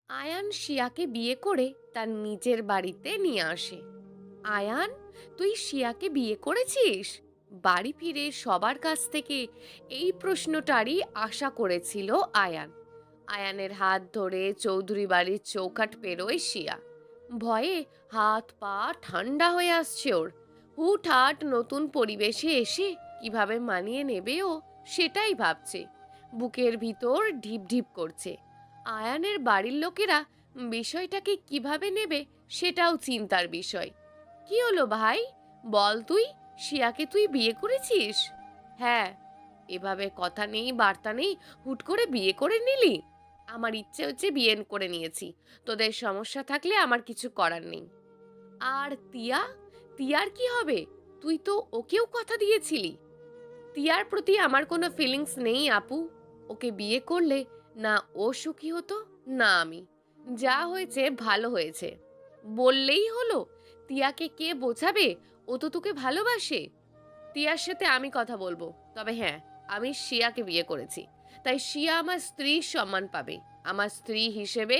আয়ান শিয়াকে বিয়ে করে তার নিজের বাড়িতে নিয়ে আসে। আয়ান, তুই শিয়াকে বিয়ে করেছিস? বাড়ি ফিরে সবার কাছ থেকে এই প্রশ্নটারই আশা করেছিল আয়ান। আয়ানের হাত ধরে চৌধুরী বাড়ির চৌকাঠ পেরোয় শিয়া। ভয়ে হাত পা ঠান্ডা হয়ে আসছে ওর। হুটহাট নতুন পরিবেশে এসে কিভাবে মানিয়ে নেবে ও, সেটাই ভাবছে। বুকের ভিতর ঢিপ ঢিপ করছে। আয়ানের বাড়ির লোকেরা বিষয়টাকে কিভাবে নেবে সেটাও চিন্তার বিষয়। কি হলো ভাই, বল, শিয়াকে তুই বিয়ে করেছিস? হ্যাঁ। এভাবে কথা নেই বার্তা নেই, হুট করে বিয়ে করে নিলি? আমার ইচ্ছে হচ্ছে বিয়ে করে নিয়েছি। তোদের সমস্যা থাকলে আমার কিছু করার নেই। আর তিয়া, তিয়ার কি হবে? তুই তো ওকেও কথা দিয়েছিলি। তিয়ার প্রতি আমার কোনো ফিলিংস নেই আপু। ওকে বিয়ে করলে না ও সুখী হতো, না আমি। যা হয়েছে ভালো হয়েছে বললেই হলো। তিয়াকে কে বোঝাবে? ও তো তোকে ভালোবাসে। তিয়ার সাথে আমি কথা বলবো। তবে হ্যাঁ, আমি শিয়াকে বিয়ে করেছি, তাই শিয়া আমার স্ত্রীর সম্মান পাবে। আমার স্ত্রী হিসেবে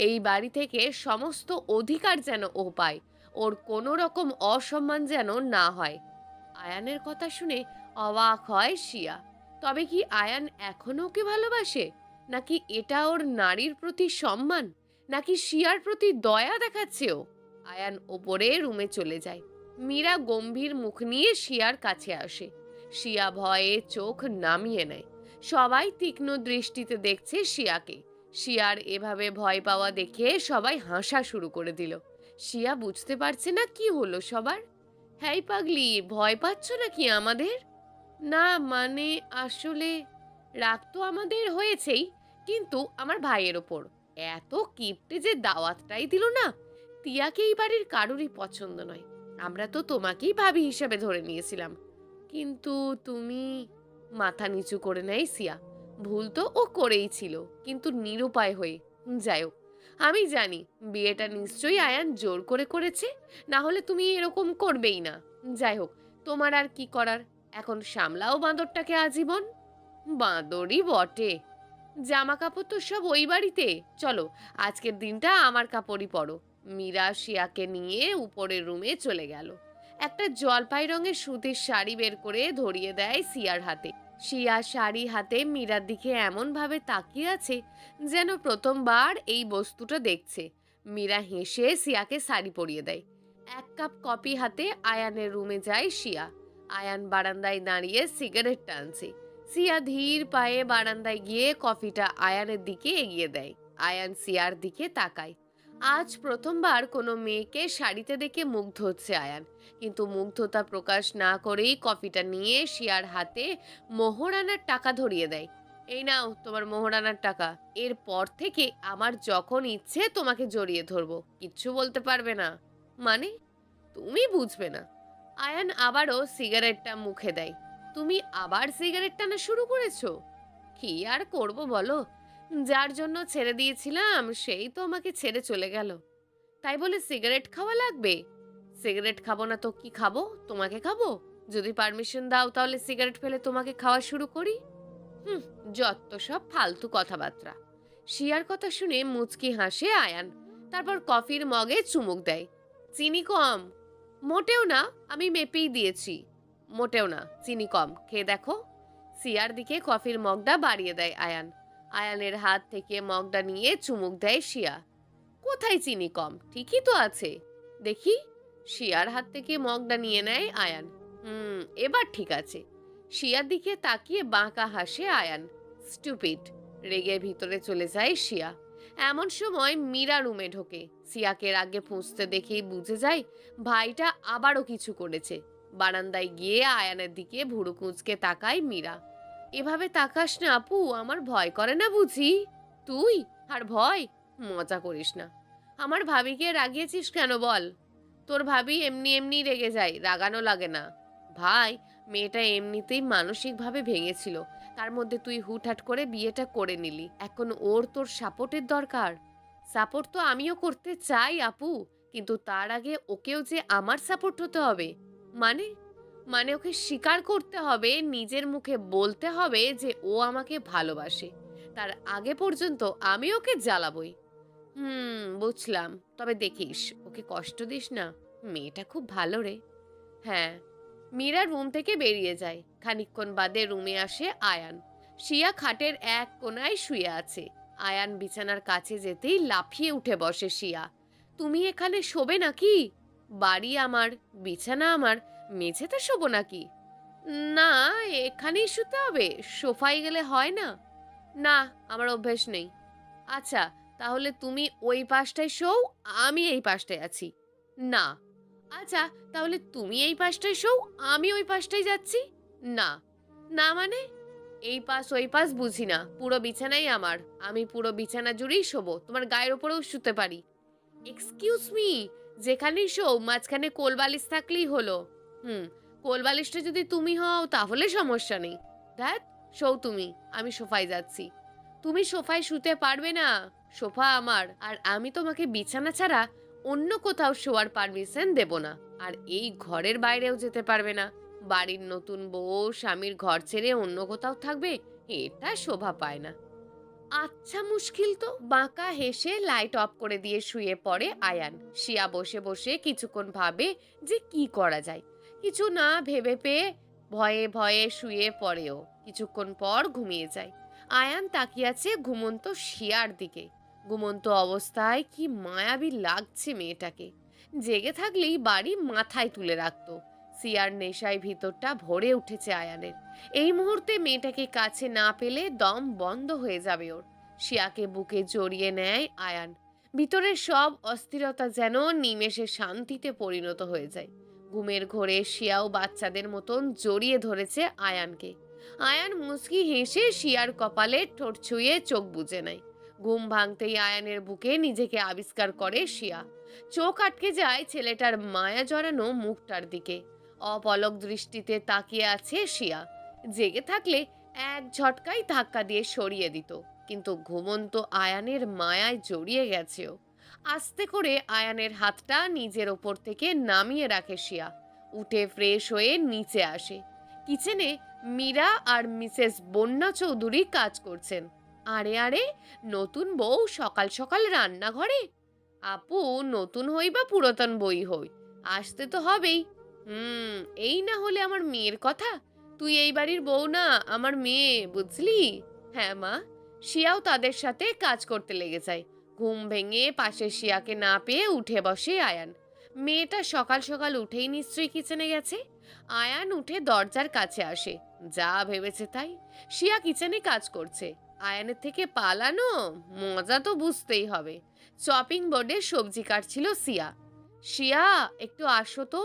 এই বাড়ি থেকে সমস্ত অধিকার যেন ও পায়। ওর কোনো রকম অসম্মান যেন না হয়। আয়ানের কথা শুনে অবাক হয় শিয়া। তবে কি আয়ান এখনো ওকে ভালোবাসে? নাকি এটা ওর নারীর প্রতি সম্মান? নাকি শিয়ার প্রতি দয়া দেখাচ্ছে ও? আয়ান ওপরে রুমে চলে যায়। মীরা গম্ভীর মুখ নিয়ে শিয়ার কাছে আসে। শিয়া ভয়ে চোখ নামিয়ে নেয়। সবাই তীক্ষ্ণ দৃষ্টিতে দেখছে শিয়াকে। শিয়ার এভাবে ভয় পাওয়া দেখে সবাই হাসা শুরু করে দিল। শিয়া বুঝতে পারছে না কি হলো সবার। হ্যাঁ পাগলি, ভয় পাচ্ছ নাকি আমাদের? না মানে, আসলে রাগ তো আমাদের হয়েছেই, কিন্তু আমার ভাইয়ের ওপর এত কিপটে যে দাওয়াতটাই দিল না। তিয়াকে এই বাড়ির কারোরই পছন্দ নয়। আমরা তো তোমাকেই ভাবি হিসেবে ধরে নিয়েছিলাম। কিন্তু তুমি... মাথা নিচু করে নেয় সিয়া। ভুল তো ও করেই ছিল, কিন্তু নিরুপায় হয়ে। যাই হোক, আমি জানি বিয়েটা নিশ্চয়ই আয়ান জোর করে করেছে, না হলে তুমি এরকম করবেই না। যাই হোক, তোমার আর কি করার, এখন সামলাও বাঁদরটাকে আজীবন। বাঁদরই বটে। জামা কাপড় তো সব ওই বাড়িতে, চলো আজকের দিনটা আমার কাপড়ই পরো। মীরা শিয়াকে নিয়ে উপরের রুমে চলে গেল। একটা জলপাই রঙের সুতির শাড়ি বের করে ধরিয়ে দেয় সিয়ার হাতে। শিয়া শাড়ি হাতে মীরার দিকে এমন ভাবে তাকিয়ে আছে যেন প্রথমবার এই বস্তুটা দেখছে। মীরা হেসে সিয়াকে শাড়ি পরিয়ে দেয়। এক কাপ কফি হাতে আয়ানের রুমে যায় শিয়া। আয়ান বারান্দায় দাঁড়িয়ে সিগারেট টানছে। সিয়া ধীর পায়ে বারান্দায় গিয়ে কফিটা আয়ানের দিকে এগিয়ে দেয়। আয়ান সিয়ার দিকে তাকায়। আজ প্রথমবার কোনো মেয়েকে শাড়িতে দেখে মুগ্ধ হচ্ছে আয়ান। কিন্তু মুগ্ধতা প্রকাশ না করেই কফিটা নিয়ে শিয়ার হাতে মোহরানার টাকা ধরিয়ে দেয়। এই নাও তোমার মোহরানার টাকা। এরপর থেকে আমার যখন ইচ্ছে তোমাকে জড়িয়ে ধরবো, কিচ্ছু বলতে পারবে না। মানে? তুমি বুঝবে না। আয়ান আবারও সিগারেটটা মুখে দেয়। তুমি আবার সিগারেট টানা শুরু করেছো? কি আর করব বলো, যার জন্য ছেড়ে দিয়েছিলাম সেই তো আমাকে ছেড়ে চলে গেল। তাই বলে সিগারেট খাওয়া লাগবে? সিগারেট খাবো না তো কি খাবো? তোমাকে খাবো? যদি পারমিশন দাও তাহলে সিগারেট ফেলে তোমাকে খাওয়া শুরু করি। হুম, যত সব ফালতু কথাবার্তা। শিয়ার কথা শুনে মুচকি হাসে আয়ান। তারপর কফির মগে চুমুক দেয়। চিনি কম। মোটেও না, আমি মেপেই দিয়েছি। মোটেও না, চিনি কম, খেয়ে দেখো। সিয়ার দিকে কফির মগটা বাড়িয়ে দেয় আয়ান। আয়ানের হাত থেকে মগটা নিয়ে চুমুক দেয় শিয়া। কোথায় চিনি কম, ঠিকই তো আছে। দেখি। শিয়ার হাত থেকে মগটা নিয়ে নেয় আয়ান। এবার ঠিক আছে। শিয়ার দিকে তাকিয়ে বাঁকা হাসে আয়ান। স্টুপিড। রেগে ভিতরে চলে যায় শিয়া। এমন সময় মীরা রুমে ঢোকে। সিয়াকে রাগে ফুঁসতে দেখেই বুঝে যায় ভাইটা আবারও কিছু করেছে। বারান্দায় গিয়ে আয়ানের দিকে ভুরু কুঁচকে তাকায় মীরা। এভাবে তাকাস না আপু, আমার ভয় করে না বুঝি? তুই আর ভয়? মজা করিস না। আমার ভাবিকে রাগিয়েছিস কেন বল? তোর ভাবি এমনি এমনি রেগে যায়, রাগানো লাগে না। ভাই, মেয়েটা এমনিতেই মানসিকভাবে ভেঙেছিল, তার মধ্যে তুই হুটহাট করে বিয়েটা করে নিলি। এখন ওর তোর সাপোর্টের দরকার। সাপোর্ট তো আমিও করতে চাই আপু, কিন্তু তার আগে ওকেও যে আমার সাপোর্ট হতে হবে। মানে? মানে ওকে স্বীকার করতে হবে, নিজের মুখে বলতে হবে যে ও আমাকে ভালোবাসে। তার আগে পর্যন্ত আমি ওকে জ্বালাবই। বুঝলাম। তবে দেখিস ওকে কষ্ট দিস না। মেয়েটা খুব ভালো রে। হ্যাঁ। মীরা রুম থেকে বেরিয়ে যায়। খানিকক্ষণ বাদে রুমে আসে আয়ান। শিয়া খাটের এক কোণায় শুয়ে আছে। আয়ান বিছানার কাছে যেতেই লাফিয়ে উঠে বসে শিয়া। তুমি এখানে শোবে নাকি? বাড়ি আমার, বিছানা আমার, মেঝেতে শোবো নাকি? না, এখানেই শুতে হবে, সোফায় গেলে হয় না? না, আমার অভ্যেস নেই। আচ্ছা, তাহলে তুমি ওই পাশটায় শোও, আমি এই পাশটায় আছি। না। আচ্ছা, তাহলে তুমি এই পাশটায় শোও, আমি ওই পাশটায় যাচ্ছি। না। না মানে? এই পাশ ওই পাশ বুঝি না, পুরো বিছানাই আমার। আমি পুরো বিছানা জুড়েই শোবো, তোমার গায়ের ওপরেও শুতে পারি। এক্সকিউজ মি, যেখানেই শো মাঝখানে কোলবালিশ থাকলেই হলো। হুম, কোলবালিশটা যদি তুমি হও তাহলে সমস্যা নেই। দ্যাট, শো তুমি, আমি সোফায় যাচ্ছি। তুমি সোফায় শুতে পারবে না, সোফা আমার, আর আমি তোমাকে বিছানা ছাড়া অন্য কোথাও শোয়ার পারমিশন দেব না। আর এই ঘরের বাইরেও যেতে পারবে না। বাড়ির নতুন বউ স্বামীর ঘর ছেড়ে অন্য কোথাও থাকবে, এটা শোভা পায় না। আচ্ছা, মুশকিল তো। বাঁকা হেসে লাইট অফ করে দিয়ে শুয়ে পড়ে আয়ান। শিয়া বসে বসে কিছুক্ষণ ভাবে যে কি করা যায়। কিছু না ভেবে পেয়ে ভয়ে ভয়ে শুয়ে পড়েও কিছুক্ষণ পর ঘুমিয়ে যায়। আয়ান তাকিয়ে আছে ঘুমন্ত শিয়ার দিকে। ঘুমন্ত অবস্থায় কি মায়াবী লাগছে মেয়েটাকে। জেগে থাকলেই বাড়ি মাথায় তুলে রাখতো। সিয়ার নেশায় ভিতরটা ভরে উঠেছে আয়ানের। এই মুহূর্তে মেয়েটাকে কাছে না পেলে দম বন্ধ হয়ে যাবে ওর। শিয়াকে বুকে জড়িয়ে নেয় আয়ান। ভিতরের সব অস্থিরতা যেন নিমেষে শান্তিতে পরিণত হয়ে যায়। ঘুমের ঘোরে শিয়াও বাচ্চাদের মতন জড়িয়ে ধরেছে আয়ানকে। আয়ান মুচকি হেসে শিয়ার কপালে ঠোঁট ছুঁয়ে চোখ বুজে নেয়। ঘুম ভাঙতেই আয়ানের বুকে নিজেকে আবিষ্কার করে শিয়া। চোখ আটকে যায় ছেলেটার মায়া জড়ানো মুখটার দিকে। অপলক দৃষ্টিতে তাকিয়ে আছে শিয়া। জেগে থাকলে এক ঝটকায় ধাক্কা দিয়ে সরিয়ে দিত, কিন্তু ঘুমন্ত আয়ানের মায়ায় জড়িয়ে গেছেও। আস্তে করে আয়ানের হাতটা নিজের ওপর থেকে নামিয়ে রাখে শিয়া। উঠে ফ্রেশ হয়ে নিচে আসে। কিচেনে মীরা আর মিসেস বন্যা চৌধুরী কাজ করছেন। আরে আরে, নতুন বউ সকাল সকাল রান্নাঘরে? আপু, নতুন হই বা পুরাতন বই হই, আসতে তো হবেই। হুম, এই না হলে আমার মেয়ের কথা। তুই এই বাড়ির বউ না, আমার মেয়ে, বুঝলি? হ্যাঁ মা। শিয়াও তাদের সাথে কাজ করতে লেগে যায়। ঘুম ভেঙে পাশে শিয়াকে না পেয়ে উঠে বসে আয়ান। মেয়েটা সকাল সকাল উঠেই নিশ্চয়ই কিচেনে গেছে। আয়ান উঠে দরজার কাছে আসে। যা ভেবেছে তাই। শিয়া কিচেনে কাজ করছে। আয়ানের থেকে পালানো মজা তো বুঝতেই হবে। চপিং বোর্ডে সবজি কাটছিল সিয়া। শিয়া, একটু আসো তো।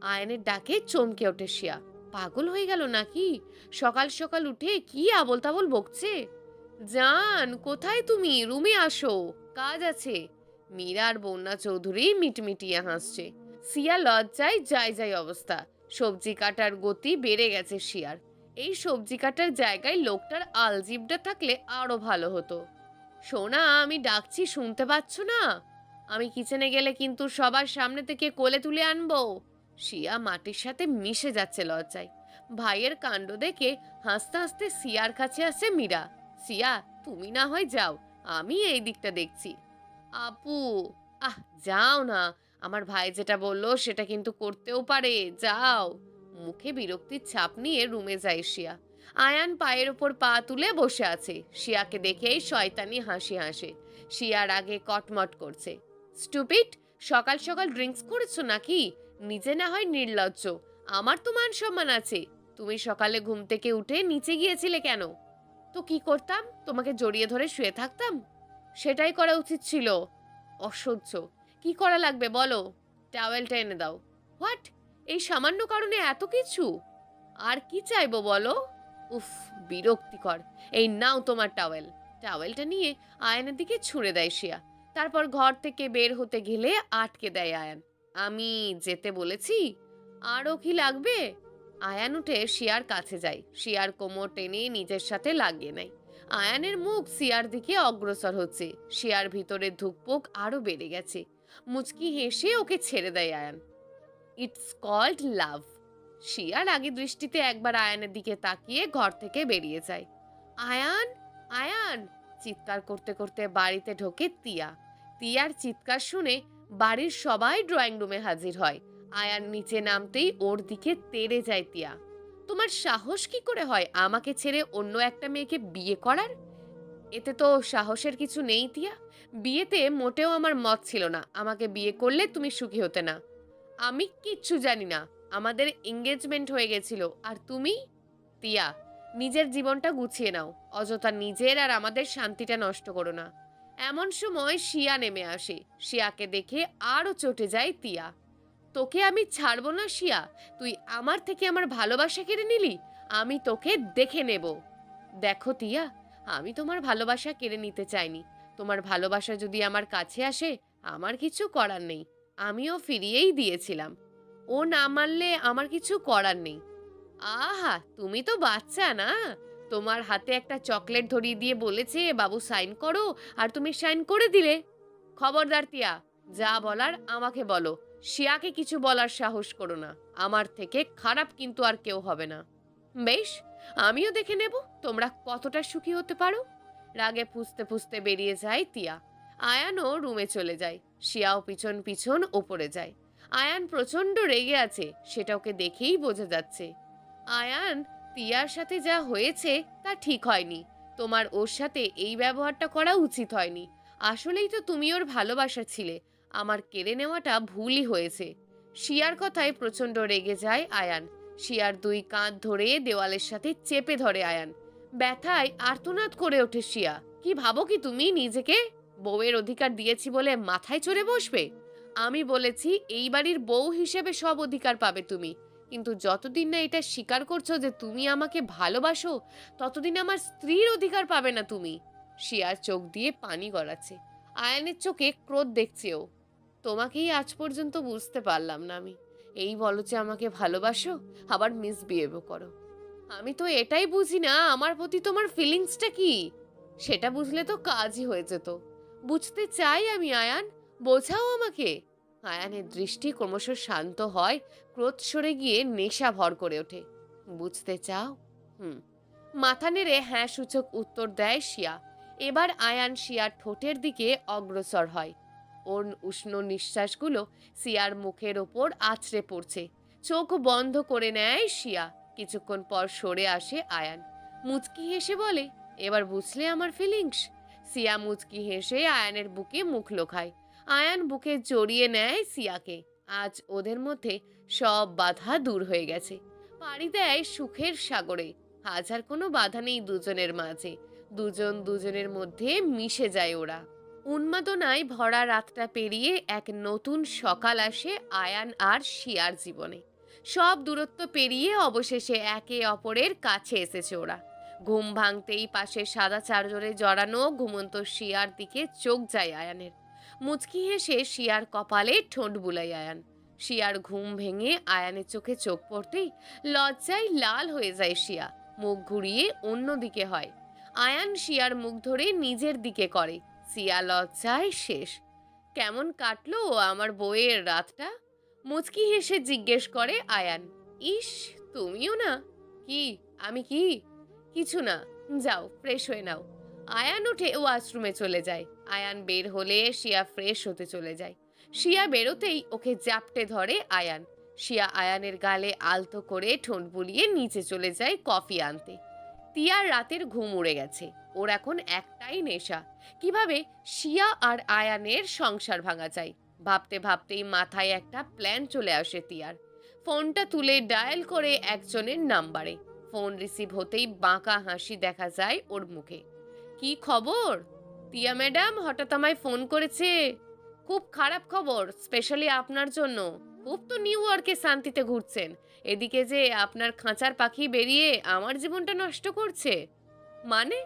আয়নের ডাকে চমকে ওঠে শিয়া। পাগল হয়ে গেল নাকি? সকাল সকাল উঠে কি আবোল তাবোল বকছে। জান, কোথায় তুমি? রুমে আসো, কাজ আছে। মীরা আর বন্যা চৌধুরী মিটমিটিয়ে হাসছে। সিয়া লজ্জায় যায় যায় অবস্থা। সবজি কাটার গতি বেড়ে গেছে শিয়ার। এই সবজি কাটার জায়গায় লোকটার আলজিবটা থাকলে আরো ভালো হতো। সোনা, আমি ডাকছি, শুনতে পাচ্ছ না? আমি কিচেনে গেলে কিন্তু সবার সামনে থেকে কোলে তুলে আনবো। শিয়া মাটির সাথে মিশে যাচ্ছে লজ্জায়। ভাইয়ের কাণ্ড দেখে হাসতে হাসতে সিয়ার কাছে আসে মীরা। সিয়া, তুমি না হয় যাও, আমি এই দিকটা দেখছি। আপু, আহ, যাও না। আমার ভাই যেটা বললো সেটা কিন্তু করতেও পারে, যাও। মুখে বিরক্তির ছাপ নিয়ে রুমে যায় শিয়া। আয়ান পায়ের ওপর পা তুলে বসে আছে। শিয়াকে দেখেই শয়তানি হাসি হাসে। শিয়ার আগে কটমট করছে। স্টুপিড, সকাল সকাল ড্রিঙ্কস করেছো নাকি? নিজে না হয় নির্লজ্জ, আমার তো মান সম্মান আছে। তুমি সকালে ঘুম থেকে উঠে নিচে গিয়েছিলে কেন? তো কি করতাম? তোমাকে জড়িয়ে ধরে শুয়ে থাকতাম? সেটাই করা উচিত ছিল। অসহ্য। কি করা লাগবে বলো? টাওয়েলটা এনে দাও। হোয়াট? এই সামান্য কারণে এত কিছু? আর কি চাইবো বলো? উফ, বিরক্তিকর। এই নাও তোমার টাওয়েল। টাওয়েলটা নিয়ে আয়নের দিকে ছুঁড়ে দেয় শিয়া। তারপর ঘর থেকে বের হতে গেলে আটকে দেয় আয়ান। আমি যেতে বলেছি। আরও কি লাগবে? আয়ান উঠে শিয়ার কাছে যায়। শিয়ার কোমর টেনে নিজের সাথে লাগিয়ে নেয়। আয়ানের মুখ সিয়ার দিকে অগ্রসর হচ্ছে। শিয়ার ভিতরে ধুকপুক আরো বেড়ে গেছে। মুচকি হেসে ওকে ছেড়ে দেয় আয়ান। ইটস কল্ড লাভ। শিয়ার আগে দৃষ্টিতে একবার আয়ানের দিকে তাকিয়ে ঘর থেকে বেরিয়ে যায়। আয়ান, আয়ান চিৎকার করতে করতে বাড়িতে ঢোকে তিয়া। তিয়ার চিৎকার শুনে বাড়ির সবাই ড্রয়িং রুমে হাজির হয়। আয়ান নিচে নামতেই ওর দিকে তেড়ে যায় তিয়া। তোমার সাহস কি করে হয় আমাকে ছেড়ে অন্য একটা মেয়েকে বিয়ে করার? এতে তো সাহসের কিছু নেই তিয়া। বিয়েতে মোটেও আমার মত ছিল না, আমাকে বিয়ে করলে তুমি সুখী হতে না। আমি কিচ্ছু জানি না, আমাদের এঙ্গেজমেন্ট হয়ে গেছিল। আর তুমি? তিয়া, নিজের জীবনটা গুছিয়ে নাও, অযথা নিজের আর আমাদের শান্তিটা নষ্ট করো না। এমন সময় শিয়া নেমে আসে। শিয়াকে দেখে আরো চটে যায় তিয়া। তোকে আমি ছাড়বো না শিয়া, তুই আমার থেকে আমার ভালোবাসা কেড়ে নিলি, আমি তোকে দেখে নেব। দেখো তিয়া, আমি তোমার ভালোবাসা কেড়ে নিতে চাইনি। তোমার ভালোবাসা যদি আমার কাছে আসে, আমার কিছু করার নেই, আমিও ফিরিয়েই দিয়েছিলাম। ও না মানলে আমার কিছু করার নেই। আহা, তুমি তো বাচ্চা না। তোমার হাতে একটা চকলেট ধরিয়ে দিয়ে বলেছে বাবু সাইন করো, আর তুমি সাইন করে দিলে। খবরদার তিয়া, যা বলার আমাকে বলো। শিয়াকে কিছু বলার সাহস করো না, আমার থেকে খারাপ কিন্তু আর কেউ হবে না। বেশ, আমিও দেখে নেব তোমরা কতটা সুখী হতে পারো। রাগে ফুঁসতে ফুঁসতে বেরিয়ে যায় তিয়া। আয়ানও রুমে চলে যায়। শিয়াও পিছন পিছন ওপরে যায়। আয়ান প্রচন্ড রেগে আছে, সেটা ওকে দেখেই বোঝা যাচ্ছে। আয়ান, তিয়ার সাথে যা হয়েছে তা ঠিক হয়নি। তোমার ওর সাথে এই ব্যবহারটা করা উচিত হয়নি। আসলেই তো তুমি ওর ভালোবাসা ছিলে, আমার কেড়ে নেওয়াটা ভুলই হয়েছে। শিয়ার কথায় প্রচন্ড রেগে যায় আয়ান। শিয়ার দুই কাঁধ ধরে দেওয়ালের সাথে চেপে ধরে আয়ান। ব্যথায় আর্তনাদ করে ওঠে শিয়া। কি ভাবো কি তুমি নিজেকে? বউয়ের অধিকার দিয়েছি বলে মাথায় চড়ে বসবে? আমি বলেছি এই বাড়ির বউ হিসেবে সব অধিকার পাবে তুমি, কিন্তু যতদিন না এটা স্বীকার করছো যে তুমি আমাকে ভালোবাসো, ততদিন আমার স্ত্রীর অধিকার পাবে না তুমি। শিয়ার চোখ দিয়ে পানি গড়াচ্ছে। আয়ানের চোখে ক্রোধ দেখছে ও। তোমাকেই আজ পর্যন্ত বুঝতে পারলাম না আমি। এই বলো যে আমাকে ভালোবাসো, আবার মিসবিহেভও করো। আমি তো এটাই বুঝি না আমার প্রতি তোমার ফিলিংসটা কি। সেটা বুঝলে তো কাজই হয়ে যেত। বুঝতে চাই আমি আয়ান, বোঝাও আমাকে। আয়ানের দৃষ্টি ক্রমশ শান্ত হয়, ক্রোধ সরে গিয়ে নেশা ভর করে ওঠে। বুঝতে চাও? হুম। মাথা নেড়ে হ্যাঁ সূচক উত্তর দেয় শিয়া। এবার আয়ান শিয়ার ঠোঁটের দিকে অগ্রসর হয়। ওর উষ্ণ নিঃশ্বাসগুলো শিয়ার মুখের ওপর আছড়ে পড়ছে। চোখ বন্ধ করে নেয় শিয়া। কিছুক্ষণ পর সরে আসে আয়ান। মুচকি হেসে বলে, এবার বুঝলে আমার ফিলিংস? সিয়া মুচকি হেসে আয়ানের বুকে মুখ লোকায়। আয়ান বুকে জড়িয়ে নেয় সিয়াকে। আজ ওদের মধ্যে সব বাধা দূর হয়ে গেছে। পাড়ি দেয় সুখের সাগরে। আজ আর কোনো বাধা নেই দুজনের মাঝে। দুজন দুজনের মধ্যে মিশে যায় ওরা। উন্মাদনায় ভরা রাতটা পেরিয়ে এক নতুন সকাল আসে আয়ান আর শিয়ার জীবনে। সব দূরত্ব পেরিয়ে অবশেষে একে অপরের কাছে এসেছে ওরা। ঘুম ভাঙতেই পাশে সাদা চাদরে জড়ানো ঘুমন্ত শিয়ার দিকে চোখ যায় আয়ানের। মুচকি হেসে শিয়ার কপালে ঠোঁট বুলাই আয়ান। শিয়ার ঘুম ভেঙে আয়ানের চোখে চোখ পড়তেই লজ্জায় লাল হয়ে যায় শিয়া। মুখ ঘুরিয়ে অন্যদিকে হয়। আয়ান শিয়ার মুখ ধরে নিজের দিকে করে। সিয়া লজ্জায় শেষ। কেমন কাটলো আমার বউয়ের রাতটা? মুচকি হেসে জিজ্ঞেস করে আয়ান। ইস, তুমিও না? কি? আমি কি? কিছু না, যাও ফ্রেশ হয়ে নাও। আয়ান উঠে ওয়াশরুমে চলে যায়। আয়ান বের হলে শিয়া ফ্রেশ হতে চলে যায়। শিয়া বেরোতেই ওকে জাপটে ধরে আয়ান। শিয়া আয়ানের গালে আলতো করে ঠোঁট বুলিয়ে নিচে চলে যায় কফি আনতে। তিয়ার রাতের ঘুম উড়ে গেছে। ওর এখন একটাই নেশা, কিভাবে শিয়া আর আয়ানের সংসার ভাঙা যায়। ভাবতে ভাবতেই মাথায় একটা প্ল্যান চলে আসে তিয়ার। ফোনটা তুলে ডায়াল করে একজনের নাম্বারে। ফোন রিসিভ হতেই বাঁকা হাসি দেখা যায় ওর মুখে। কি খবর? তিয়া ম্যাডাম হঠাৎ আমায় ফোন করেছে। খুব খারাপ খবর, স্পেশালি আপনার জন্য। খুব তো নিউ ইয়র্কে শান্তিতে ঘুরছেন, এদিকে যে আপনার খাঁচার পাখি বেরিয়ে আমার জীবনটা নষ্ট করছে। মানে?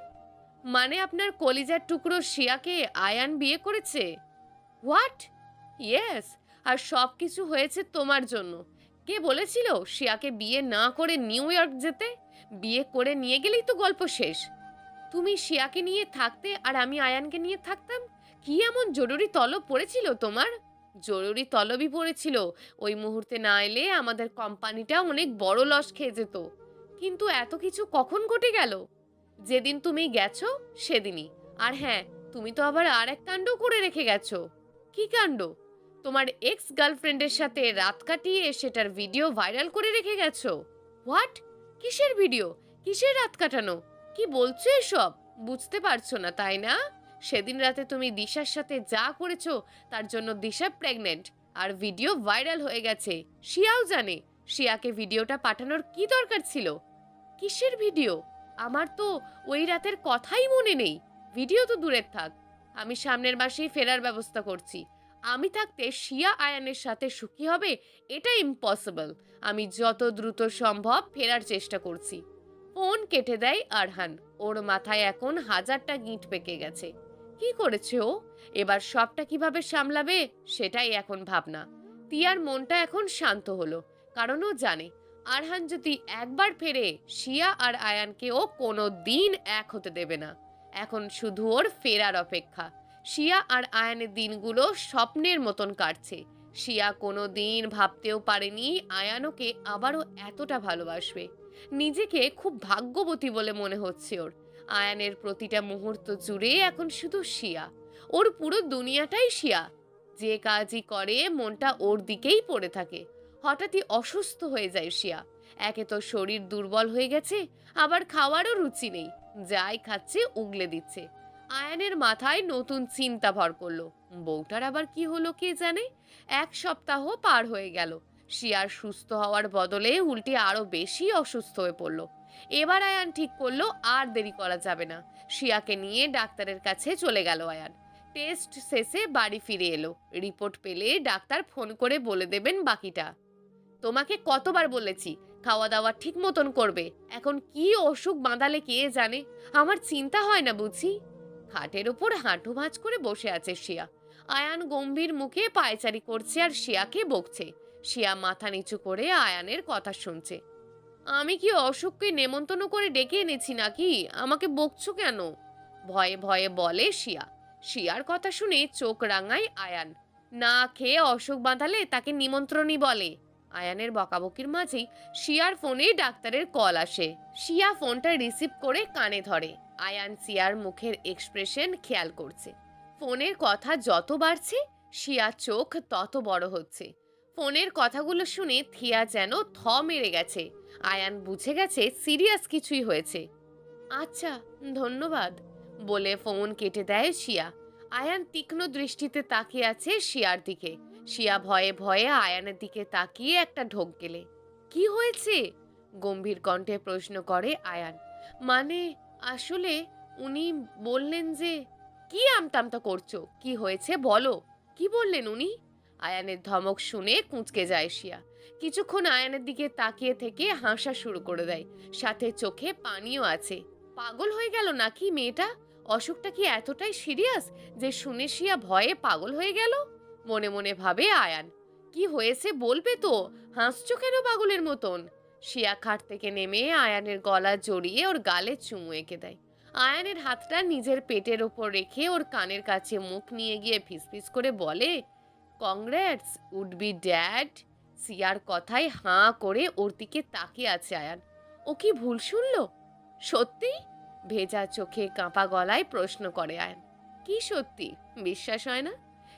মানে আপনার কলিজার টুকরো শিয়াকে আয়ান বিয়ে করেছে? হোয়াট? ইয়েস। আর সব কিছু হয়েছে তোমার জন্য। কে বলেছিল শিয়াকে বিয়ে না করে নিউ ইয়র্ক যেতে? বিয়ে করে নিয়ে গেলেই তো গল্প শেষ। তুমি শিয়াকে নিয়ে থাকতে আর আমি আয়ানকে নিয়ে থাকতাম। কি এমন জরুরি তলব পড়েছিল তোমার? জরুরি তলবই পড়েছিল। ওই মুহূর্তে না এলে আমাদের কোম্পানিটা অনেক বড় লস খেয়ে যেত। কিন্তু এত কিছু কখন ঘটে গেল? যেদিন তুমি গেছো সেদিনই। আর হ্যাঁ, তুমি তো আবার আর এক কাণ্ড করে রেখে গেছো। কি কাণ্ড? তোমার এক্স গার্লফ্রেন্ডের সাথে রাত কাটিয়ে সেটার ভিডিও ভাইরাল করে রেখে গেছো? হোয়াট? কিসের ভিডিও? কিসের রাত কাটানো? কি বলছো এসব? বুঝতে পারছো না তাই না? সেদিন রাতে তুমি দিশার সাথে যা করেছো তার জন্য দিশা প্রেগনেন্ট, আর ভিডিও ভাইরাল হয়ে গেছে। শিয়াও জানে। শিয়াকে ভিডিওটা পাঠানোর কি দরকার ছিল? কিসের ভিডিও? আমার তো ওই রাতের কথাই মনে নেই। ভিডিও তো দূরের থাক, আমি সামনের মাসেই ফেরার ব্যবস্থা করছি। আমি থাকতে শিয়া আয়ানের সাথে সুখী হবে এটা ইম্পসিবল। আমি যত দ্রুত সম্ভব ফেরার চেষ্টা করছি। ফোন কেটে দেয় আরহান। ওর মাথায় এখন হাজারটা গিঁট পেকে গেছে। কি করেছে ও? এবার সবটা কিভাবে সামলাবে সেটাই এখন ভাবনা। তিয়ার মনটা এখন শান্ত হলো, কারণ ও জানে আরহান যদি একবার ফেরে শিয়া আর আয়ানকে ও কোনো দিন এক হতে দেবে না। এখন শুধু ওর ফেরার অপেক্ষা। শিয়া আর আয়ানের দিনগুলো স্বপ্নের মতন কাটছে। শিয়া কোনো দিন ভাবতেও পারেনি আয়ান ওকে আবারও এতটা ভালোবাসবে। নিজেকে খুব ভাগ্যবতী বলে মনে হচ্ছে ওর। আয়ানের প্রতিটা মুহূর্ত জুড়ে এখন শুধু শিয়া। ওর পুরো দুনিয়াটাই শিয়া। যে কাজই করে মনটা ওর দিকেই পড়ে থাকে। হঠাৎই অসুস্থ হয়ে যায় শিয়া। একে তো শরীর দুর্বল হয়ে গেছে, আবার খাওয়ারও রুচি নেই। যাই খাচ্ছে উগলে দিচ্ছে। আয়ানের মাথায় নতুন চিন্তা ভর করলো। বউটার আবার কি হলো কে জানে। এক সপ্তাহ পার হয়ে গেল। শিয়ার সুস্থ হওয়ার বদলে উল্টে আরো বেশি অসুস্থ হয়ে পড়ল। এবার আয়ান ঠিক করলো আর দেরি করা যাবে না। শিয়াকে নিয়ে ডাক্তারের কাছে চলে গেল আয়ান। টেস্ট শেষে বাড়ি ফিরে এলো। রিপোর্ট পেলে ডাক্তার ফোন করে বলে দেবেন বাকিটা। তোমাকে কতবার বলেছি খাওয়া দাওয়া ঠিক মতন করবে। এখন কি অসুখ বাঁধালে কে জানে। আমার চিন্তা হয় না বুঝি। খাটের ওপর হাঁটু ভাঁজ করে বসে আছে শিয়া। আয়ান গম্ভীর মুখে পায়চারি করছে আর শিয়াকে বকছে। শিয়া মাথা নিচু করে আয়ানের কথা শুনছে। আমি কি অসুখকে নেমন্তন্ন করে ডেকে এনেছি নাকি? আমাকে বকছো কেন? ভয়ে ভয়ে বলে শিয়া। শিয়ার কথা শুনে চোখ রাঙায় আয়ান। না খেয়ে অসুখ বাঁধালে তাকে নিমন্ত্রণই বলে। আয়ানের বকাবকির মাঝেই শিয়ার ফোনে ডাক্তারের কল আসে। শিয়া ফোনটা রিসিভ করে কানে ধরে। আয়ান শিয়ার মুখের এক্সপ্রেশন খেয়াল করছে। ফোনের কথা যত বাড়ছে শিয়ার চোখ তত বড় হচ্ছে। ফোনের কথাগুলো শুনে থিয়া যেন থ মেরে গেছে। আয়ান বুঝে গেছে সিরিয়াস কিছুই হয়েছে। আচ্ছা, ধন্যবাদ বলে ফোন কেটে দেয় শিয়া। আয়ান তীক্ষ্ণ দৃষ্টিতে তাকিয়ে আছে শিয়ার দিকে। শিয়া ভয়ে ভয়ে আয়ানের দিকে তাকিয়ে একটা ঢোক গেলে। কি হয়েছে? গম্ভীর কণ্ঠে প্রশ্ন করে আয়ান। মানে, আসলে উনি বললেন যে। কি আমতামতা করছো? কি হয়েছে বলো। কি বললেন উনি? আয়ানের ধমক শুনে কুঁচকে যায় শিয়া। কিছুক্ষণ আয়ানের দিকে তাকিয়ে থেকে হাসা শুরু করে দেয়, সাথে চোখে পানিও আছে। পাগল হয়ে গেল নাকি মেয়েটা? অসুখটা কি এতটাই সিরিয়াস যে শুনে শিয়া ভয়ে পাগল হয়ে গেল? মনে মনে ভাবে আয়ান। কি হয়েছে বলবে তো? হাসছো কেন পাগলের মতন? শিয়া খাট থেকে নেমে আয়ানের গলা জড়িয়ে ওর গালে চুমু এঁকে দেয়। আয়ানের হাতটা নিজের পেটের ওপর রেখে ওর কানের কাছে মুখ নিয়ে গিয়ে ফিসফিস করে বলে, কংগ্রেটস উড বি ড্যাড। সিয়ার কথায় হাঁ করে ওর দিকে তাকিয়ে আছে আয়ান। ও কি ভুল শুনলো? সত্যি? ভেজা চোখে কাঁপা গলায় প্রশ্ন করে আয়ান। কি সত্যি? বিশ্বাস হয় না?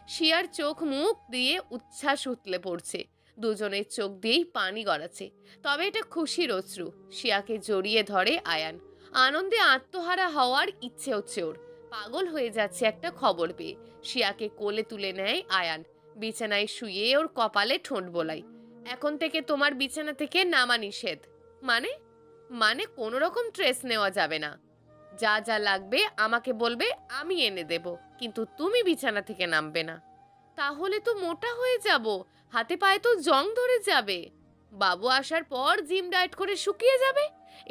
শিয়ার চোখ মুখ দিয়ে উচ্ছ্বাস উতলে পড়ছে। দুজনের চোখ দিয়েই পানি গড়াচ্ছে। তবে এটা খুশির অশ্রু। শিয়াকে জড়িয়ে ধরে আয়ান। আনন্দে আত্মহারা হওয়ার ইচ্ছে হচ্ছে ওর। পাগল হয়ে যাচ্ছে একটা খবর পেয়ে। শিয়াকে কোলে তুলে নেয় আয়ান। বিছানায় শুয়ে ওর কপালে ঠোঁট বোলায়। এখন থেকে তোমার বিছানা থেকে নামা নিষেধ। মানে? মানে কোনো রকম ট্রেস নেওয়া যাবে না। যা যা লাগবে আমাকে বলবে, আমি এনে দেব, কিন্তু তুমি বিছানা থেকে নামবে না। তাহলে তো মোটা হয়ে যাব, হাতে পায়ে তো জং ধরে যাবে। বাবু আসার পর জিম ডায়েট করে শুকিয়ে যাবে।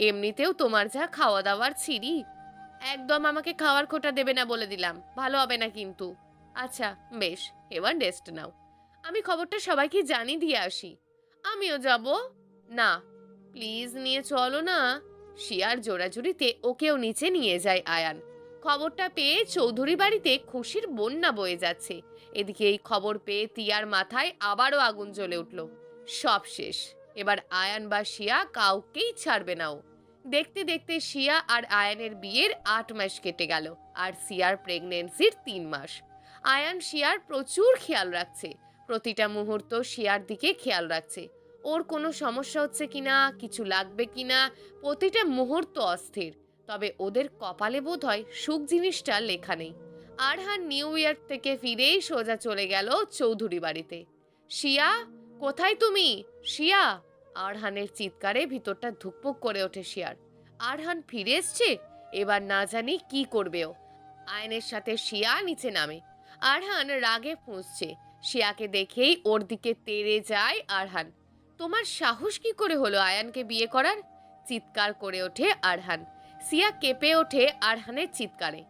এমনিতেও তোমার যা খাওয়া দাওয়ার ছিরি। একদম আমাকে খাওয়ার খোটা দেবে না বলে দিলাম, ভালো হবে না কিন্তু। আচ্ছা বেশ, এবার রেস্ট নাও। আমি খবরটা সবাইকে জানিয়ে দিয়ে আসি। আমিও যাব। না, প্লিজ নিয়ে চলো না। শিয়ার জোড়াজুড়িতে ওকেও নিচে নিয়ে যায় আয়ান। খবরটা পেয়ে চৌধুরী বাড়িতে খুশির বন্যা বয়ে যাচ্ছে। এদিকে এই খবর পেয়ে তিয়ার মাথায় আবারও আগুন জ্বলে উঠল। সব শেষ। এবার আয়ান বা শিয়া কাউকেই ছাড়বে না ও। দেখতে দেখতে শিয়া আর আয়ানের বিয়ের 8 মাস কেটে গেল, আর শিয়ার প্রেগনেন্সির 3 মাস। আয়ান শিয়ার প্রচুর খেয়াল রাখছে, প্রতিটা মুহূর্ত শিয়ার দিকে খেয়াল রাখছে, ওর কোনো সমস্যা হচ্ছে কিনা, কিছু লাগবে কিনা, প্রতিটা মুহূর্ত অস্থির। তবে ওদের কপালে বোধহয় সুখ জিনিসটা লেখা নেই। আরহান নিউ ইয়র্ক থেকে ফিরেই সোজা চলে গেল চৌধুরী বাড়িতে। শিয়া, কোথায় তুমি? শিয়া! আরহানের চিৎকারে ভিতরটা ধুকপুক করে ওঠে শিয়ার। আরহান ফিরে এসছে, এবার না জানি কি করবে ও। আয়নের সাথে শিয়া নিচে নামে। আরহান রাগে ফুঁসছে, শিয়াকে দেখেই ওর দিকে তেড়ে যায় আরহান। তোমার সাহস কি করে হলো আয়ানকে বিয়ে করার? চিৎকার করে ওঠে আরহান। শিয়া কেঁপে ওঠে আরহানের চিৎকারে।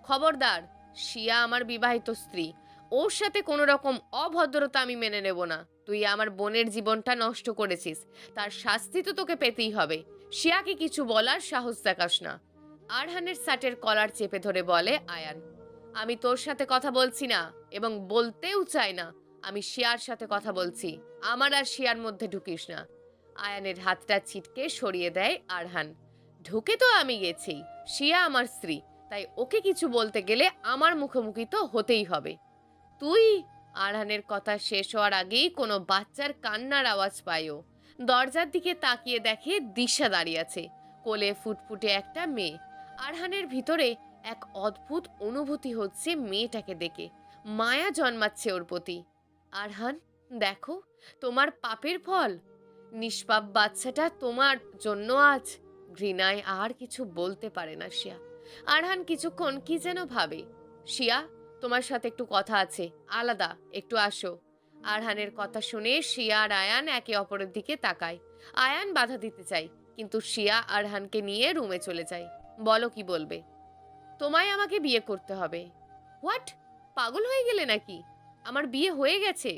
খবরদার, শিয়া আমার বিবাহিত স্ত্রী, ওর সাথে কোনো রকম অভদ্রতা আমি মেনে নেব না। তুই আমার বোনের জীবনটা নষ্ট করেছিস, তার শাস্তি তো তোকে পেতেই হবে। শিয়াকে কিছু বলার সাহস দেখাস না। আরহানের শার্টের কলার চেপে ধরে বলে আয়ান, আমি তোর সাথে কথা বলছি না, এবং বলতেও চাই না। আমি শিয়ার সাথে কথা বলছি, আমার আর শিয়ার মধ্যে ঢুকিস না। আয়ানের হাতটা ছিটকে সরিয়ে দেয় আরহান। ঢুকে তো আমি গেছি, শিয়া আমার স্ত্রী, তাই ওকে কিছু বলতে গেলে আমার মুখোমুখি তো হতেই হবে। তুই? আরহানের কথা শেষ হওয়ার আগেই কোনো বাচ্চার কান্নার আওয়াজ পায় ও। দরজার দিকে তাকিয়ে দেখে দিশা দাঁড়িয়ে আছে, কোলে ফুটফুটে একটা মেয়ে। আরহানের ভিতরে এক অদ্ভুত অনুভূতি হচ্ছে মেয়েটাকে দেখে, মায়া জন্মাচ্ছে ওর প্রতি। আরহান, দেখো, তোমার পাপের ফল। নিষ্পাপ বাচ্চাটা তোমার জন্য আজ। ঘৃণায় আর কিছু বলতে পারে না শিয়া। আরহান কিছুক্ষণ কি যেন ভাবে। শিয়া, তোমার সাথে একটু কথা আছে, আলাদা, একটু আসো। আরহানের কথা শুনে শিয়া আর আয়ান একে অপরের দিকে তাকায়। আয়ান বাধা দিতে চায়, কিন্তু শিয়া আরহানকে নিয়ে রুমে চলে যায়। বলো, কি বলবে? তোমায় আমাকে বিয়ে করতে হবে। হোয়াট? পাগল হয়ে গেলে নাকি? আমার বিয়ে হয়ে গেছে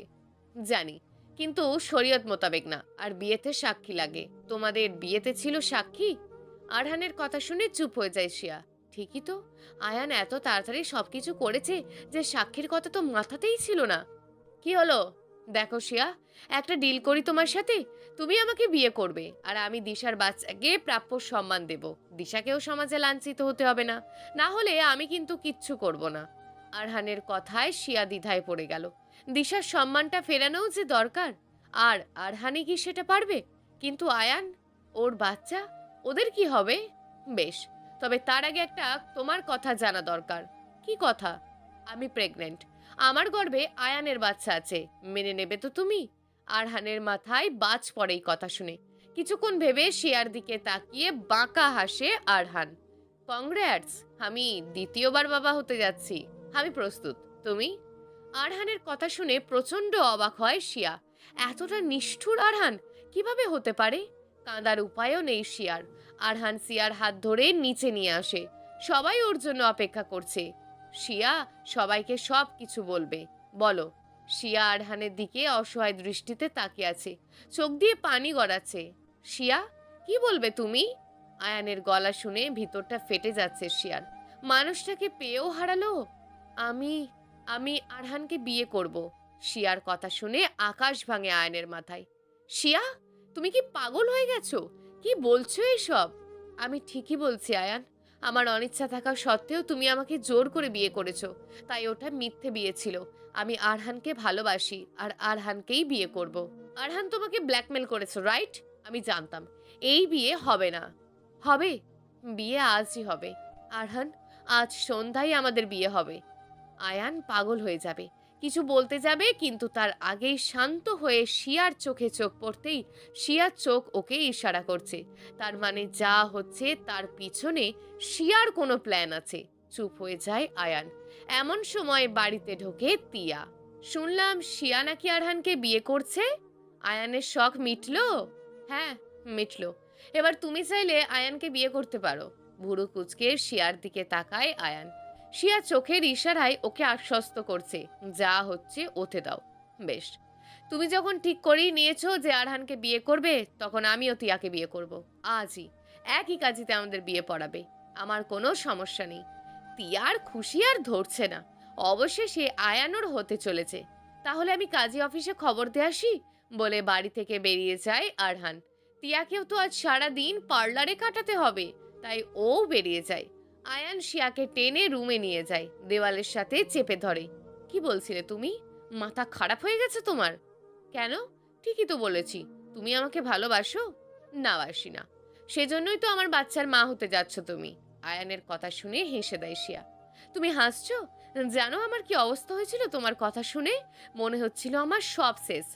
জানি, কিন্তু শরীয়ত মোতাবেক না, আর বিয়েতে সাক্ষী লাগে। তোমাদের বিয়েতে ছিল সাক্ষী? আরহানের কথা শুনে চুপ হয়ে যায় শিয়া। ঠিকই তো, আয়ান এত তাড়াতাড়ি সবকিছু করেছে যে সাক্ষীর কথা তো মাথাতেই ছিল না। কি হলো? দেখো শিয়া, একটা ডিল করি তোমার সাথে। তুমি আমাকে বিয়ে করবে, আর আমি দিশার বাচ্চাকে প্রাপ্য সম্মান দেব। দিশাকেও সমাজে লাঞ্ছিত হতে হবে না, না হলে আমি কিন্তু কিচ্ছু করব না। আরহানের কথায় শিয়া দ্বিধায় পড়ে গেল। দিশার সম্মানটা ফেরানোও যে দরকার, আর আরহানি কি সেটা পারবে? কিন্তু আয়ান, ওর বাচ্চা, ওদের কি হবে? বেশ, তবে তার আগে একটা তোমার কথা জানা দরকার। কি কথা? আমি প্রেগনেন্ট, আমার গর্ভে আয়ানের বাচ্চা আছে, মেনে নেবে তো তুমি? আরহানের মাথায় বাজ পড়ে এই কথা শুনে। কিছুক্ষণ ভেবে শিয়ার দিকে তাকিয়ে বাঁকা হাসে আরহান। কংগ্রাটস, আমি দ্বিতীয়বার বাবা হতে যাচ্ছি। আমি প্রস্তুত, তুমি? আরহানের কথা শুনে প্রচন্ড অবাক হয় শিয়া। এতটা নিষ্ঠুর আরহান কিভাবে হতে পারে? কাঁদার উপায়ও নেই শিয়ার। আরহান শিয়ার হাত ধরে নিচে নিয়ে আসে। সবাই ওর জন্য অপেক্ষা করছে। শিয়া সবাইকে সব কিছু বলবে, বলো। শিয়া আরহানের দিকে অসহায় দৃষ্টিতে তাকিয়ে আছে, চোখ দিয়ে পানি গড়াচ্ছে। শিয়া, কি বলবে তুমি? আয়ানের গলা শুনে ভিতরটা ফেটে যাচ্ছে শিয়ার। মানুষটাকে পেয়েও হারালো। আমি আমি আরহানকে বিয়ে করব। শিয়ার কথা শুনে আকাশ ভাঙে আয়নের মাথায়। শিয়া, তুমি কি পাগল হয়ে গেছো? কি বলছো এসব? আমি ঠিকই বলছি আয়ান, আমার অনিচ্ছা থাকা সত্ত্বেও তুমি আমাকে জোর করে বিয়ে করেছো, তাই ওটা মিথ্যে বিয়ে ছিল। আমি আরহানকে ভালোবাসি, আর আরহানকেই বিয়ে করব। আরহান তোমাকে ব্ল্যাকমেল করেছো, রাইট? আমি জানতাম এই বিয়ে হবে না। হবে, বিয়ে আজই হবে। আরহান, আজ সন্ধ্যায় আমাদের বিয়ে হবে। আয়ান পাগল হয়ে যাবে, কিছু বলতে যাবে, কিন্তু তার আগেই শান্ত হয়ে শিয়ার চোখে চোখ পড়তেই শিয়ার চোখ ওকে ইশারা করছে। তার মানে যা হচ্ছে তার পিছনে শিয়ার কোনো প্ল্যান আছে। চুপ হয়ে যায় আয়ান। এমন সময় বাড়িতে ঢোকে তিয়া। শুনলাম শিয়া নাকি আরহানকে বিয়ে করছে। আয়ানের শখ মিটলো? হ্যাঁ, মিটলো। এবার তুমি চাইলে আয়ানকে বিয়ে করতে পারো। ভুরু কুচকে শিয়ার দিকে তাকায় আয়ান। শিয়া চোখের ইশারায় ওকে আশ্বস্ত করছে, যা হচ্ছে ওতে দাও। বেশ, তুমি যখন ঠিক করেই নিয়েছো যে আরহানকে বিয়ে করবে, তখন আমিও তিয়াকে বিয়ে করব। আজই, একই কাজীতে আমাদের বিয়ে পড়াবে। আমার কোনো সমস্যা নেই। তিয়ার খুশি আর ধরছে না। অবশেষে আয়ানোর হতে চলেছে। তাহলে আমি কাজী অফিসে খবর দিয়ে আসি, বলে বাড়ি থেকে বেরিয়ে যায় আরহান। টিয়াকেও তো আজ সারা দিন পার্লারে কাটাতে হবে, তাই ও বেরিয়ে যায়। আয়ান শিয়াকে টেনে রুমে নিয়ে যায়, দেওয়ালের সাথে চেপে ধরে। কি বলছিলে তুমি? মাথা খারাপ হয়ে গেছে তোমার? কেন? ঠিকই তো বলেছি। তুমি আমাকে ভালোবাসো? না, বাসি না। সেজন্যই তো আমার বাচ্চার মা হতে যাচ্ছ তুমি। আয়ানের কথা শুনে হেসে দেয় শিয়া। তুমি হাসছো? জানো আমার কি অবস্থা হয়েছিল তোমার কথা শুনে? মনে হচ্ছিল আমার সব শেষ।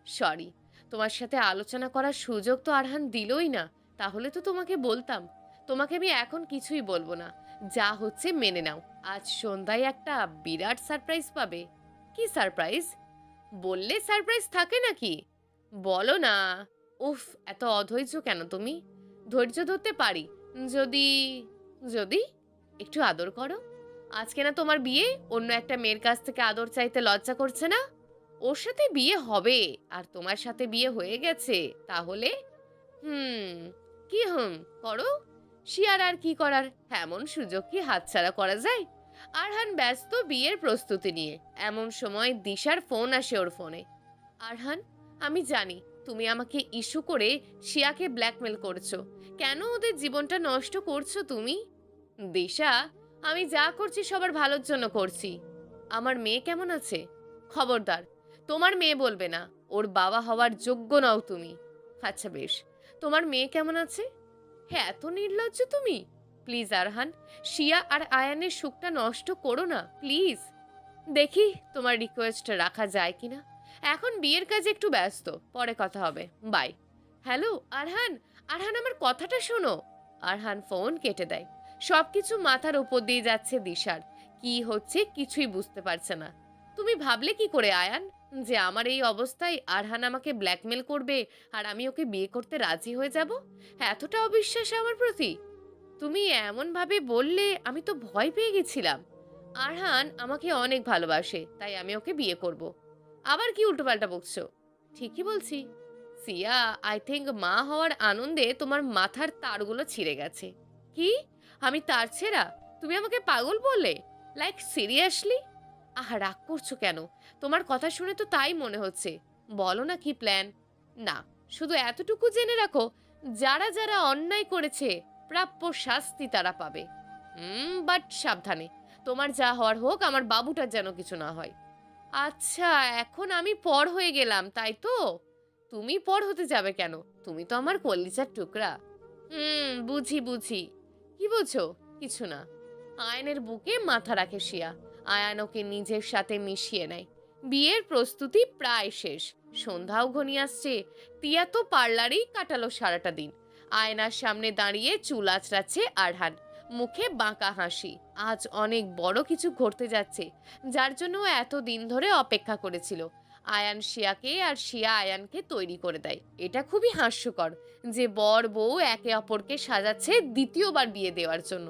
সরি, তোমার সাথে আলোচনা করার সুযোগ তো আরহান দিলই না। তাহলে তো তোমাকে বলতাম। তোমাকে আমি এখন কিছুই বলবো না। যা হচ্ছে মেনে নাও। আজ সন্ধ্যায় একটা বিরাট সারপ্রাইজ পাবে। কি সারপ্রাইজ? বললে সারপ্রাইজ থাকে নাকি? বলো না। উফ, এত অধৈর্য কেন তুমি? ধৈর্য ধরতে পারি যদি যদি একটু আদর করো। আজকে না তোমার বিয়ে, অন্য একটা মেয়ের কাছ থেকে আদর চাইতে লজ্জা করছে না? ওর সাথে বিয়ে হবে আর তোমার সাথে বিয়ে হয়ে গেছে, তাহলে হুম কি করো। শিয়ার আর কি করার, এমন সুযোগ কি হাতছাড়া করা যায়? আরহান ব্যস্ত বিয়ের প্রস্তুতি নিয়ে। এমন সময় দিশার ফোন আসে ওর ফোনে। আরহান, আমি জানি তুমি আমাকে ইস্যু করে শিয়াকে ব্ল্যাকমেল করছো। কেন ওদের জীবনটা নষ্ট করছো তুমি? দিশা, আমি যা করছি সবার ভালোর জন্য করছি। আমার মেয়ে কেমন আছে? খবরদার, তোমার মেয়ে বলবে না। ওর বাবা হওয়ার যোগ্য নও তুমি। আচ্ছা বেশ, তোমার মেয়ে কেমন আছে? হ্যাঁ, এত নির্লজ্জ তুমি। প্লিজ আরহান, শিয়া আর আয়ানের সুখটা নষ্ট করো না প্লিজ। দেখি তোমার রিকোয়েস্ট রাখা যায় কিনা। এখন বিয়ের কাজে একটু ব্যস্ত, পরে কথা হবে। বাই। হ্যালো আরহান, আরহান আমার কথাটা শোনো। আরহান ফোন কেটে দেয়। সবকিছু মাথার উপর দিয়ে যাচ্ছে দিশার। কি হচ্ছে কিছুই বুঝতে পারছে না। তুমি ভাবলে কি করে আয়ান যে আমার এই অবস্থায় আরহান আমাকে ব্ল্যাকমেল করবে আর আমি ওকে বিয়ে করতে রাজি হয়ে যাব? এতটা অবিশ্বাস আমার প্রতি? তুমি এমন ভাবে বললে আমি তো ভয় পেয়ে গেছিলাম। আরহান আমাকে অনেক ভালোবাসে, তাই আমি ওকে বিয়ে করব। আবার কি উল্টোপাল্টা বকছো? ঠিকই বলছি। সিয়া, আই থিঙ্ক মা হওয়ার আনন্দে তোমার মাথার তারগুলো ছিঁড়ে গেছে। কি? আমি তার ছেঁড়া? তুমি আমাকে পাগল বললে? Like seriously? আহা, রাগ করছো কেন? তোমার কথা শুনে তো তাই মনে হচ্ছে। বলো না কি প্ল্যান? না, শুধু এতটুকু জেনে রাখো, যারা যারা অন্যায় করেছে প্রাপ্য শাস্তি তারা পাবে। বাট সাবধানে। তোমার যা হওয়ার হোক, আমার বাবুটার যেন কিছু না হয়। আচ্ছা, এখন আমি পর হয়ে গেলাম তাই তো? তুমি পর হতে যাবে কেন? তুমি তো আমার কলিজার টুকরা। বুঝি বুঝি। কি বুঝো? কিছু না। আয়নের বুকে মাথা রাখে শিয়া। আয়ান ওকে নিজের সাথে মিশিয়ে নেয়। বিয়ের প্রস্তুতি প্রায় শেষ। সন্ধ্যাও ঘনিয়ে আসছে। টিয়া তো পার্লারেই কাটালো সারাটা দিন। আয়নার সামনে দাঁড়িয়ে চুল আঁচড়াচ্ছে আরহান। মুখে বাঁকা হাসি। আজ অনেক বড় কিছু ঘটতে যাচ্ছে, যার জন্য ও এত দিন ধরে অপেক্ষা করেছিল। আয়ান শিয়াকে আর শিয়া আয়ানকে তৈরি করে দেয়। এটা খুবই হাস্যকর যে বর বউ একে অপরকে সাজাচ্ছে দ্বিতীয়বার বিয়ে দেওয়ার জন্য।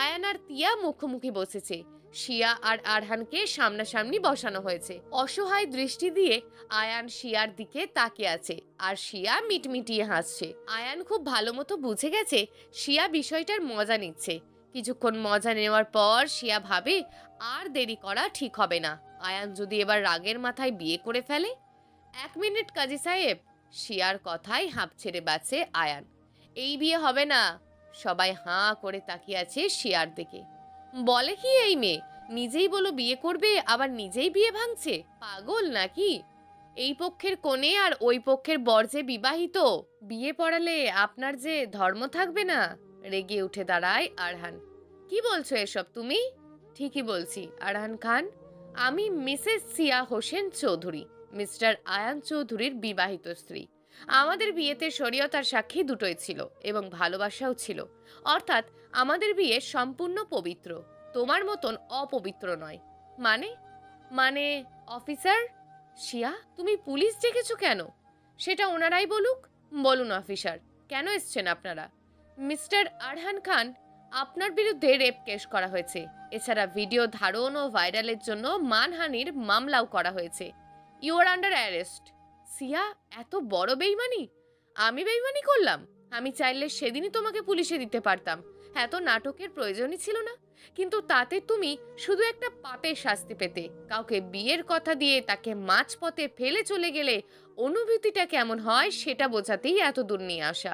আয়ান আর তিয়া মুখোমুখি বসেছে। শিয়া আর আরহানকে সামনাসামনি বসানো হয়েছে। অসহায় দৃষ্টি দিয়ে আয়ান শিয়ার দিকে তাকিয়ে আছে, আর শিয়া মিটমিটিয়ে হাসছে। আয়ান খুব ভালো মতো বুঝে গেছে শিয়া বিষয়টার মজা নিচ্ছে। কিছুক্ষণ মজা নেওয়ার পর শিয়া ভাবে আর দেরি করা ঠিক হবে না। আয়ান যদি এবার রাগের মাথায় বিয়ে করে ফেলে। 1 মিনিট কাজী সাহেব। শিয়ার কথায় হাঁপ ছেড়ে বাঁচে আয়ান। এই বিয়ে হবে না। সবাই হাঁ করে তাকিয়ে আছে শিয়ার দিকে। বলে কি এই মেয়ে? নিজেই বলো বিয়ে করবে, আবার নিজেই বিয়ে ভাঙছে। পাগল নাকি? এই পক্ষের কনে আর ওই পক্ষের বর যে বিবাহিত, বিয়ে পড়ালে আপনার যে ধর্ম থাকবে না? রেগে উঠে দাঁড়ায় আরহান। কি বলছো এসব তুমি? ঠিকই বলছি আরহান খান। আমি মিসেস সিয়া হোসেন চৌধুরী, মিস্টার আয়ান চৌধুরীর বিবাহিত স্ত্রী। আমাদের বিয়েতে শরীয়ত আর সাক্ষী দুটোই ছিল এবং ভালোবাসাও ছিল। অর্থাৎ আমাদের বিয়ে সম্পূর্ণ পবিত্র, তোমার মতন অপবিত্র নয়। মানে? মানে অফিসার শিয়া, তুমি পুলিশ ডেকেছো কেন? সেটা ওনারাই বলুক। বলুন অফিসার, কেন এসছেন আপনারা? মিস্টার আরহান খান, আপনার বিরুদ্ধে রেপ কেস করা হয়েছে। এছাড়া ভিডিও ধারণ ও ভাইরালের জন্য মানহানির মামলাও করা হয়েছে। You are under arrest. সিয়া, এত বড় বেইমানি? আমি বেইমানি করলাম? আমি চাইলে সেদিনই তোমাকে পুলিশে দিতে পারতাম। এত নাটকের প্রয়োজনই ছিল না। কিন্তু তাতে তুমি শুধু একটা পাপের শাস্তি পেতে। কাউকে বিয়ের কথা দিয়ে তাকে মাঝপথে ফেলে চলে গেলে অনুভূতিটা কেমন হয় সেটা বোঝাতেই এত দূর নিয়ে আসা।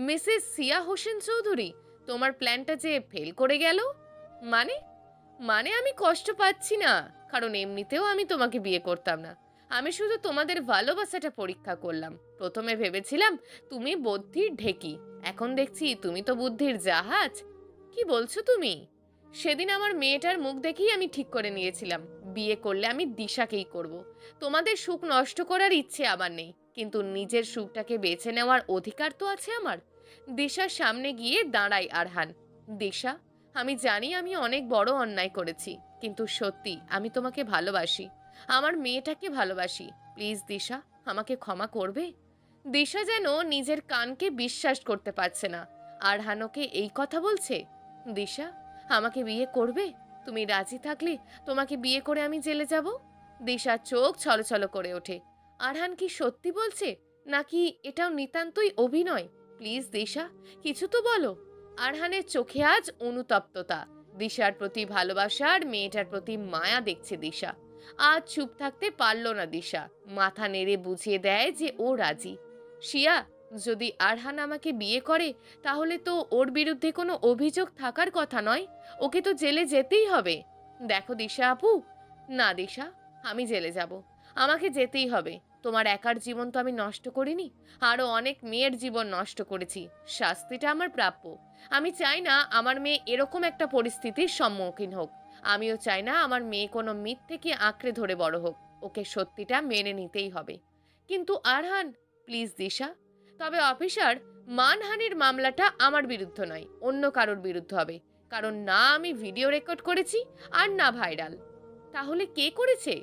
মিসেস সিয়া হোসেন চৌধুরী, তোমার প্ল্যানটা যে ফেল করে গেল। মানে মানে আমি কষ্ট পাচ্ছি না, কারণ এমনিতেও আমি তোমাকে বিয়ে করতাম না। আমি শুধু তোমাদের ভালোবাসাটা পরীক্ষা করলাম। প্রথমে ভেবেছিলাম তুমি বুদ্ধির ঢেকি, এখন দেখছি তুমি তো বুদ্ধির জাহাজ। কি বলছো তুমি? সেদিন আমার মেয়েটার মুখ দেখেই আমি ঠিক করে নিয়েছিলাম বিয়ে করলে আমি দিশাকেই করব। তোমাদের সুখ নষ্ট করার ইচ্ছে আমার নেই, কিন্তু নিজের সুখটাকে বেছে নেওয়ার অধিকার তো আছে আমার। দিশার সামনে গিয়ে দাঁড়াই আরহান। দিশা, আমি জানি আমি অনেক বড় অন্যায় করেছি, কিন্তু সত্যি আমি তোমাকে ভালোবাসি, আমার মেয়েটাকে ভালোবাসি। প্লিজ দিশা, আমাকে ক্ষমা করবে? দিশা যেন নিজের কানকে বিশ্বাস করতে পারছে না। আরহানকে এই কথা বলছে। দিশা, আমাকে বিয়ে করবে? তুমি রাজি থাকলে তোমাকে বিয়ে করে আমি জেলে যাব। দিশার চোখ ছলছল করে ওঠে। আরহান কি সত্যি বলছে, নাকি এটাও নিতান্তই অভিনয়? প্লিজ দিশা, কিছু তো বলো। আরহানের চোখে আজ অনুতপ্ততা। দিশার প্রতি ভালোবাসা আর মেয়েটার প্রতি মায়া দেখছে দিশা। আজ চুপ থাকতে পারল না দিশা, মাথা নেড়ে বুঝিয়ে দেয় যে ও রাজি। শিয়া, যদি আরহান আমাকে বিয়ে করে তাহলে তো ওর বিরুদ্ধে কোনো অভিযোগ থাকার কথা নয়, ওকে তো জেলে যেতেই হবে। দেখো দিশা আপু, না দিশা, আমি জেলে যাব, আমাকে যেতেই হবে। তোমার একার জীবন তো আমি নষ্ট করিনি, আরো অনেক মেয়ের জীবন নষ্ট করেছি। শাস্তিটা আমার প্রাপ্য। আমি চাই না আমার মেয়ে এরকম একটা পরিস্থিতির সম্মুখীন হোক। আমিও চাই না আমার মেয়ে কোনো মিথ্যেকে আঁকড়ে ধরে বড় হোক। ওকে সত্যিটা মেনে নিতেই হবে। কিন্তু আরহান, প্লিজ দিশা। তবে অফিসার, মানহানির মামলাটা আমার বিরুদ্ধে নয়, অন্য কারোর বিরুদ্ধে হবে। কারণ না আমি ভিডিও রেকর্ড করেছি, আর না ভাইরাল। তাহলে কে করেছে?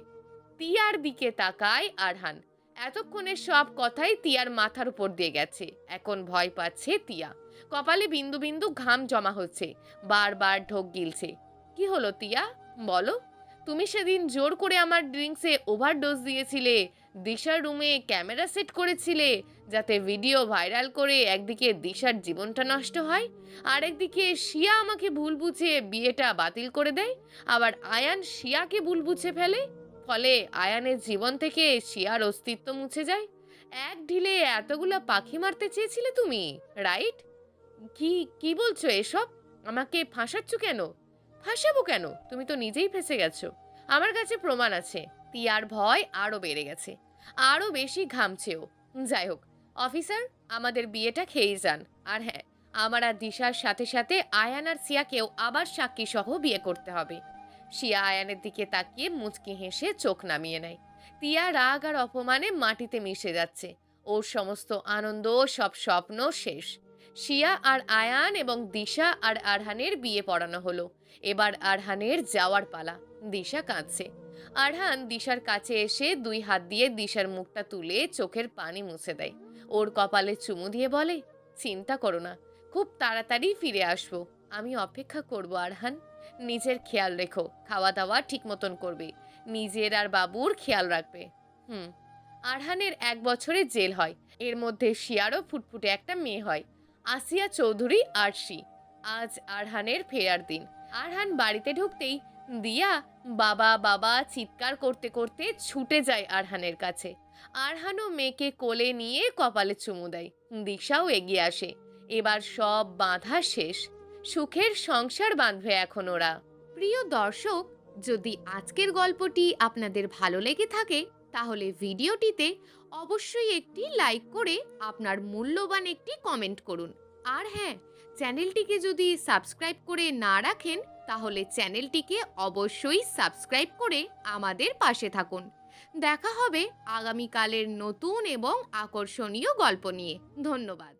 তিয়ার দিকে তাকায় আরহান। এতক্ষণে সব কথাই তিয়ার মাথার উপর দিয়ে গেছে। এখন ভয় পাচ্ছে তিয়া। কপালে বিন্দু বিন্দু ঘাম জমা হচ্ছে, বারবার ঢোক গিলছে। কি হলো তিয়া, বলো। তুমি সেদিন জোর করে আমার ড্রিঙ্কসে ওভারডোজ দিয়েছিলে, দিশার রুমে ক্যামেরা সেট করেছিলে যাতে ভিডিও ভাইরাল করে একদিকে দিশার জীবনটা নষ্ট হয়, আর একদিকে শিয়া আমাকে ভুল বুঝে বিয়েটা বাতিল করে দেয়, আবার আয়ান শিয়াকে ভুল বুঝে ফেলে। ফলে আয়ানের জীবন থেকে শিয়ার অস্তিত্ব মুছে যায়। এক ঢিলে এতগুলা পাখি মারতে চেয়েছিলে তুমি, রাইট? কি কি বলছো এসব? আমাকে ফাঁসাচ্ছ কেন? ফাঁসাবো কেন? তুমি তো নিজেই ফেঁসে গেছো। আমার কাছে প্রমাণ আছে। তিয়ার ভয় আরো বেড়ে গেছে, আরো বেশি ঘামছেও। যাই হোক অফিসার, আমাদের বিয়েটা খেয়েই যান। আর হ্যাঁ, আমার আর দিশার সাথে সাথে আয়ান আর সিয়াকেও আবার সাক্ষী সহ বিয়ে করতে হবে। শিয়া আয়ানের দিকে তাকিয়ে মুচকি হেসে চোখ নামিয়ে নেয়। তিয়া রাগ আর অপমানে মাটিতে মিশে যাচ্ছে। ওর সমস্ত আনন্দ, সব স্বপ্ন শেষ। শিয়া আর আয়ান এবং দিশা আর আরহানের বিয়ে পড়ানো হলো। এবার আরহানের যাওয়ার পালা। দিশা কাঁদছে। আরহান দিশার কাছে এসে দুই হাত দিয়ে দিশার মুখটা তুলে চোখের পানি মুছে দেয়। ওর কপালে চুমু দিয়ে বলে, চিন্তা করো না, খুব তাড়াতাড়ি ফিরে আসবো। আমি অপেক্ষা করব আরহান। নিজের খেয়াল রেখো, খাওয়া দাওয়া ঠিক মতন করবে, নিজের আর বাবুর খেয়াল রাখবে। হুম। আরহানের 1 বছরের জেল হয়। এর মধ্যে শিয়ারও ফুটফুটে একটা মেয়ে হয়, আসিয়া চৌধুরী আরশি। আজ আরহানের ফেরার দিন। আরহান বাড়িতে ঢুকতেই দিয়া বাবা বাবা চিৎকার করতে করতে ছুটে যায় আরহানের কাছে। আরহানও মেয়েকে কোলে নিয়ে কপালে চুমু দেয়। দিশাও এগিয়ে আসে। এবার সব বাঁধা শেষ, সুখের সংসার বাঁধবে এখন ওরা। প্রিয় দর্শক, যদি আজকের গল্পটি আপনাদের ভালো লেগে থাকে তাহলে ভিডিওটিতে অবশ্যই একটি লাইক করে আপনার মূল্যবান একটি কমেন্ট করুন। আর হ্যাঁ, চ্যানেলটিকে যদি সাবস্ক্রাইব করে না রাখেন তাহলে চ্যানেলটিকে অবশ্যই সাবস্ক্রাইব করে আমাদের পাশে থাকুন। দেখা হবে আগামীকালের নতুন এবং আকর্ষণীয় গল্প নিয়ে। ধন্যবাদ।